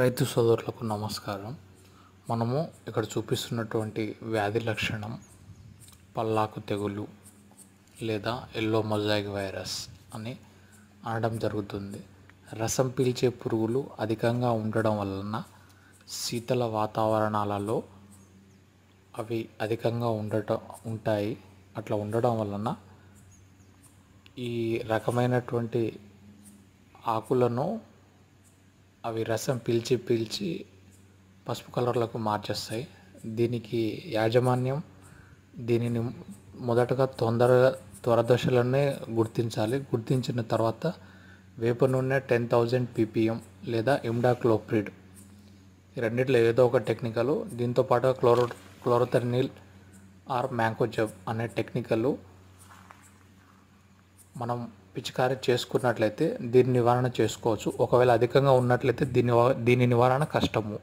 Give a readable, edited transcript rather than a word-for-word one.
రైతు సోదరులకు నమస్కారం. మనము ఇక్కడ చూపిస్తున్నటువంటి వ్యాధి లక్షణం పల్లాకు తెగులు లేదా ఎల్లో మొజాయిక్ వైరస్ అని అనడం జరుగుతుంది. రసం పీల్చే పురుగులు అధికంగా ఉండడం వలన శీతల వాతావరణాలలో అవి అధికంగా ఉంటాయి. అట్లా ఉండడం వలన ఈ రకమైనటువంటి ఆకులను అవి రసం పీల్చి పసుపు కలర్లకు మార్చేస్తాయి. దీనికి యాజమాన్యం దీనిని మొదటగా త్వరదశలోనే గుర్తించాలి. గుర్తించిన తర్వాత వేప నూనె 10,000 ppm లేదా ఇమిడాక్లోప్రిడ్ ఈ రెండిట్లో ఏదో ఒక టెక్నికల్, దీంతో పాటు క్లోరోథెర్నిల్ ఆర్ మ్యాంకోజెబ్ అనే టెక్నికల్ మనం పిచికారీ చేసుకున్నట్లయితే దీని నివారణ చేసుకోవచ్చు. ఒకవేళ అధికంగా ఉన్నట్లయితే దీని నివారణ కష్టము.